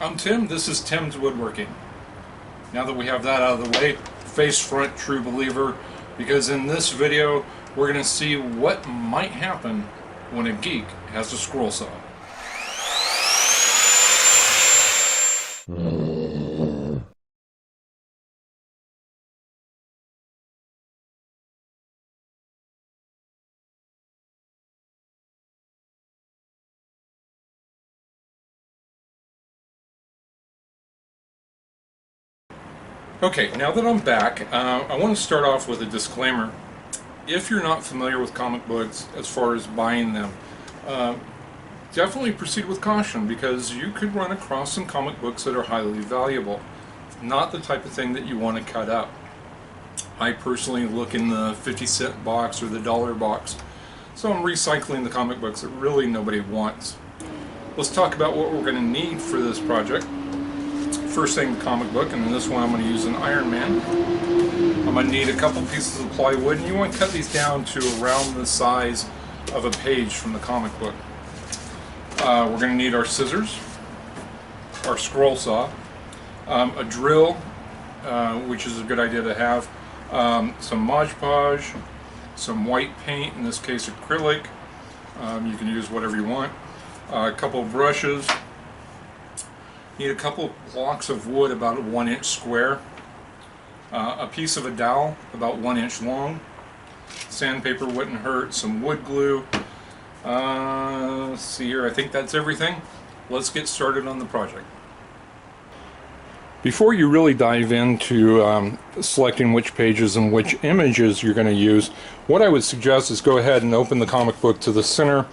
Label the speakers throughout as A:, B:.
A: I'm Tim, this is Tim's Woodworking. Now that we have that out of the way, face front true believer, because in this video we're going to see what might happen when a geek has a scroll saw. Okay, now that I'm back, I want to start off with a disclaimer. If you're not familiar with comic books as far as buying them, definitely proceed with caution, because you could run across some comic books that are highly valuable. Not the type of thing that you want to cut up. I personally look in the 50-cent box or the dollar box, so I'm recycling the comic books that really nobody wants. Let's talk about what we're going to need for this project. First thing, the comic book, and in this one I'm going to use an Iron Man. I'm going to need a couple pieces of plywood, and you want to cut these down to around the size of a page from the comic book. We're going to need our scissors, our scroll saw, a drill, which is a good idea to have, some Mod Podge, some white paint, in this case acrylic. You can use whatever you want. A couple of brushes. Need a couple blocks of wood about a 1-inch square, a piece of a dowel about 1 inch long, sandpaper wouldn't hurt, some wood glue. Let's see here, I think that's everything. Let's get started on the project. Before you really dive into selecting which pages and which images you're going to use, what I would suggest is go ahead and open the comic book to the center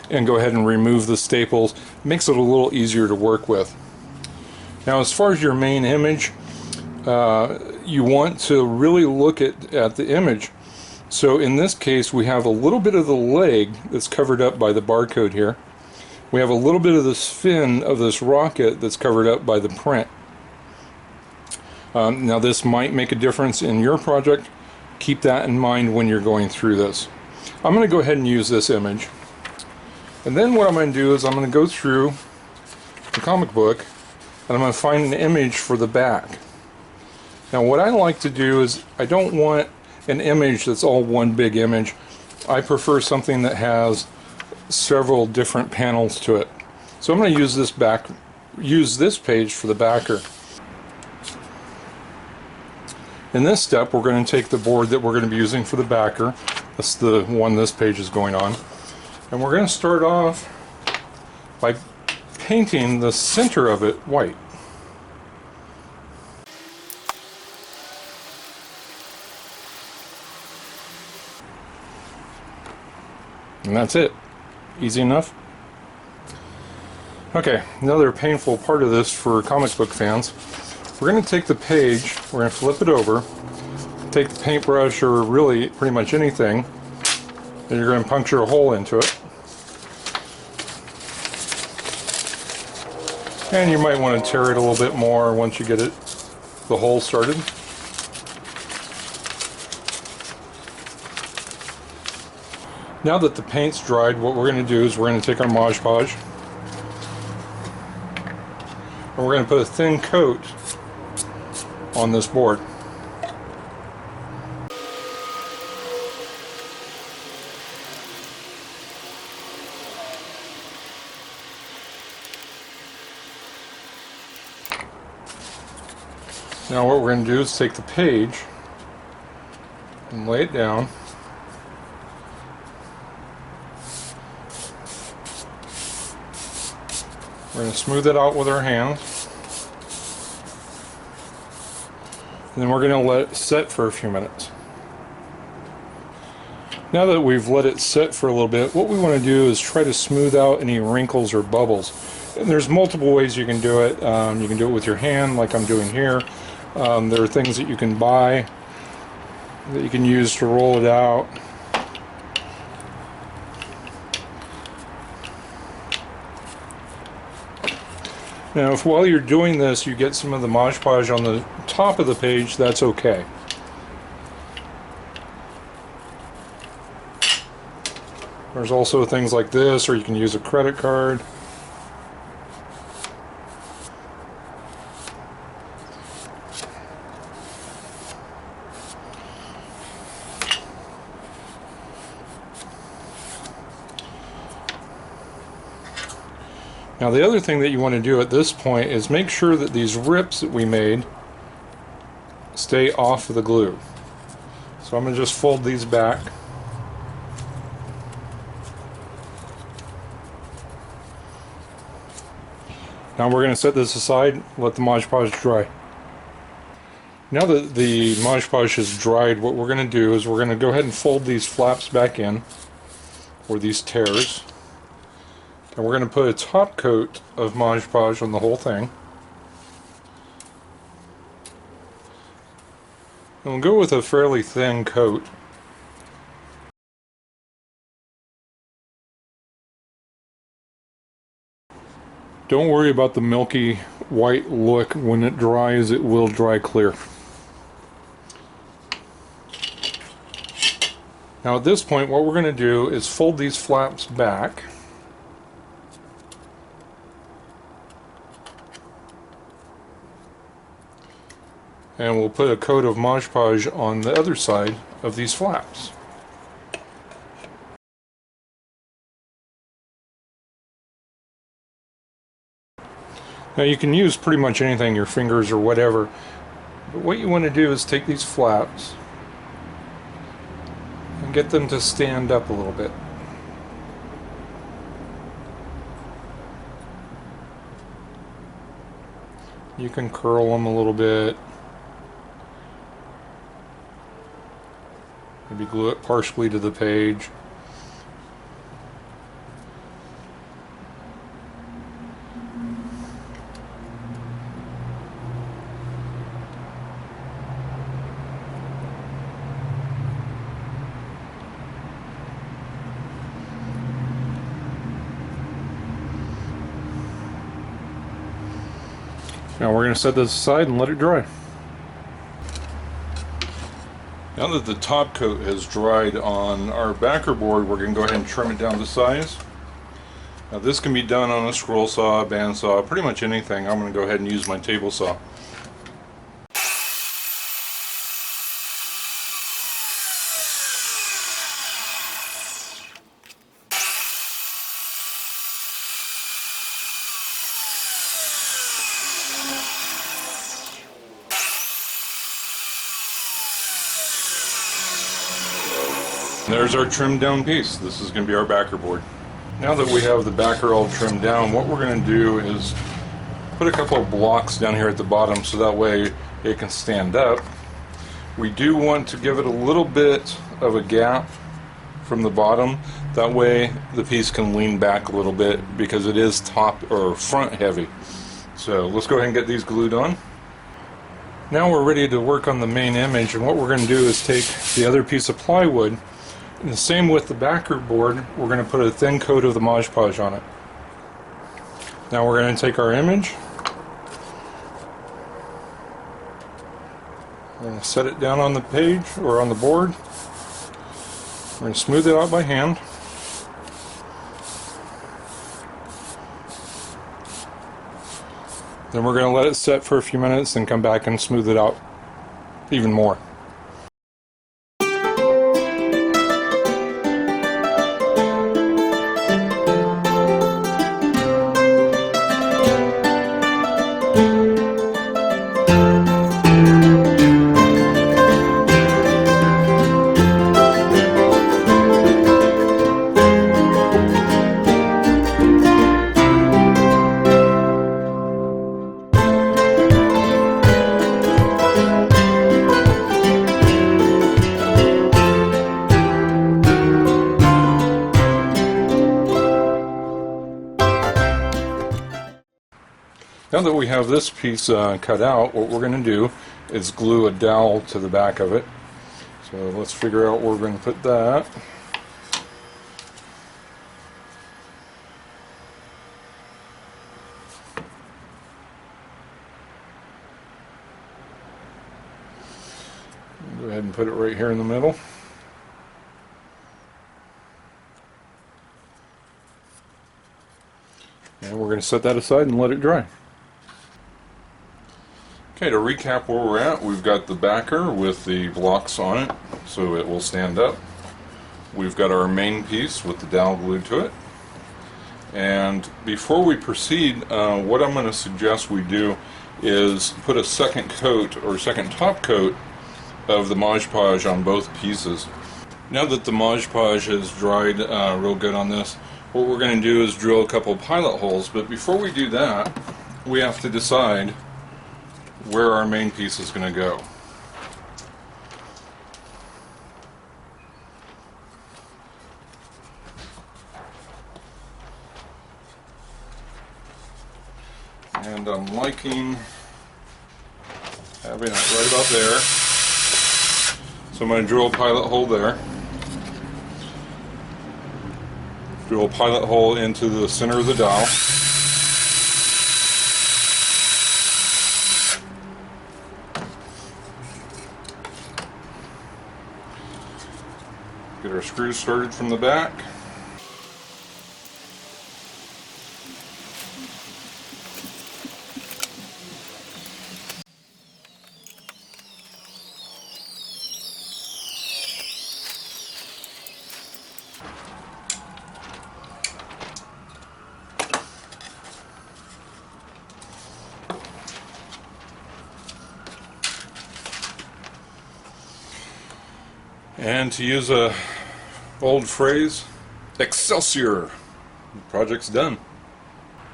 A: and go ahead and remove the staples. It makes it a little easier to work with. Now, as far as your main image, you want to really look at the image. So in this case, we have a little bit of the leg that's covered up by the barcode here. We have a little bit of this fin of this rocket that's covered up by the print. Now, this might make a difference in your project. Keep that in mind when you're going through this. I'm going to go ahead and use this image. And then what I'm going to do is I'm going to go through the comic book, and I'm going to find an image for the back. Now, what I like to do is, I don't want an image that's all one big image. I prefer something that has several different panels to it. So I'm going to use this page for the backer. In this step, we're going to take the board that we're going to be using for the backer. That's the one this page is going on. And we're going to start off by painting the center of it white. And that's it. Easy enough. Okay, another painful part of this for comic book fans. We're going to take the page, we're going to flip it over, take the paintbrush or really pretty much anything, and you're going to puncture a hole into it. And you might want to tear it a little bit more once you get the hole started. Now that the paint's dried, what we're going to do is we're going to take our Mod Podge and we're going to put a thin coat on this board. Now what we're going to do is take the page and lay it down. We're going to smooth it out with our hands. And then we're going to let it set for a few minutes. Now that we've let it set for a little bit, what we want to do is try to smooth out any wrinkles or bubbles. And there's multiple ways you can do it. You can do it with your hand, like I'm doing here. There are things that you can buy that you can use to roll it out. Now, if while you're doing this you get some of the Mod Podge on the top of the page, that's okay. There's also things like this, or you can use a credit card. Now the other thing that you want to do at this point is make sure that these rips that we made stay off of the glue. So I'm going to just fold these back. Now we're going to set this aside, let the Mod Podge dry. Now that the Mod Podge is dried, what we're going to do is we're going to go ahead and fold these flaps back in, or these tears. And we're going to put a top coat of Mod Podge on the whole thing. And we'll go with a fairly thin coat. Don't worry about the milky white look. When it dries, it will dry clear. Now at this point, what we're going to do is fold these flaps back. And we'll put a coat of Mod Podge on the other side of these flaps. Now you can use pretty much anything, your fingers or whatever, but what you want to do is take these flaps and get them to stand up a little bit. You can curl them a little bit, maybe glue it partially to the page. Now we're going to set this aside and let it dry. Now that the top coat has dried on our backer board, we're going to go ahead and trim it down to size. Now this can be done on a scroll saw, bandsaw, pretty much anything. I'm going to go ahead and use my table saw. There's our trimmed down piece. This is going to be our backer board. Now that we have the backer all trimmed down, what we're going to do is put a couple of blocks down here at the bottom so that way it can stand up. We do want to give it a little bit of a gap from the bottom. That way the piece can lean back a little bit because it is top or front heavy. So let's go ahead and get these glued on. Now we're ready to work on the main image, and what we're going to do is take the other piece of plywood. And the same with the backer board, we're going to put a thin coat of the Mod Podge on it. Now we're going to take our image, we're going to set it down on the page or on the board, we're going to smooth it out by hand. Then we're going to let it set for a few minutes and come back and smooth it out even more. Now that we have this piece cut out, what we're going to do is glue a dowel to the back of it. So let's figure out where we're going to put that. Go ahead and put it right here in the middle. And we're going to set that aside and let it dry. Okay, to recap where we're at, we've got the backer with the blocks on it so it will stand up. We've got our main piece with the dowel glued to it. And before we proceed, what I'm going to suggest we do is put a second coat or second top coat of the Mod Podge on both pieces. Now that the Mod Podge has dried real good on this, what we're going to do is drill a couple pilot holes. But before we do that, we have to decide where our main piece is going to go. And I'm liking having it right about there. So I'm going to drill a pilot hole there. Drill a pilot hole into the center of the dowel. Get our screws started from the back. And to use a old phrase, Excelsior! The project's done.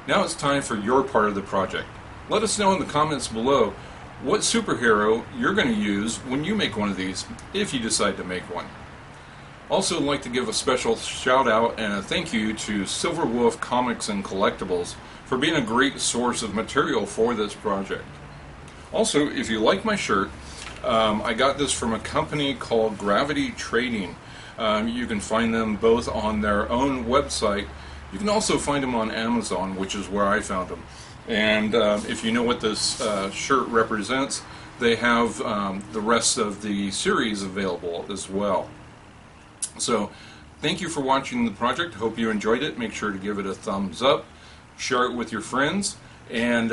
A: Now it's time for your part of the project. Let us know in the comments below what superhero you're going to use when you make one of these, if you decide to make one. Also, I'd like to give a special shout out and a thank you to Silver Wolf Comics and Collectables for being a great source of material for this project. Also, if you like my shirt, I got this from a company called Gravity Trading. You can find them both on their own website. You can also find them on Amazon, which is where I found them. And if you know what this shirt represents, they have the rest of the series available as well. So thank you for watching the project. Hope you enjoyed it. Make sure to give it a thumbs up, share it with your friends, and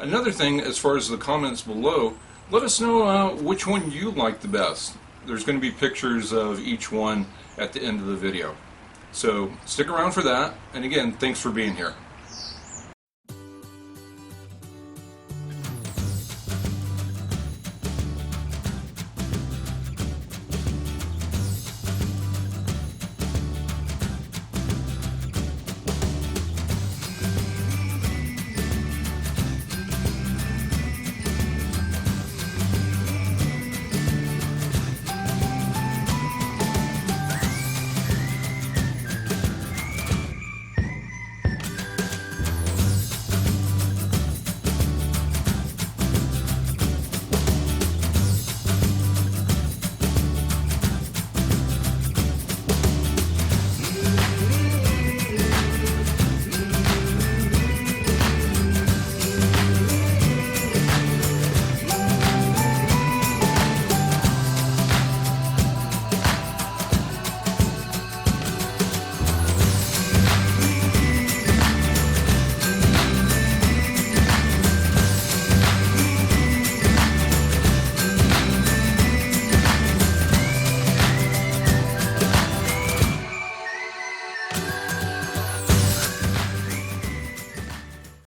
A: another thing, as far as the comments below, let us know which one you like the best. There's going to be pictures of each one at the end of the video. So stick around for that, and again, thanks for being here.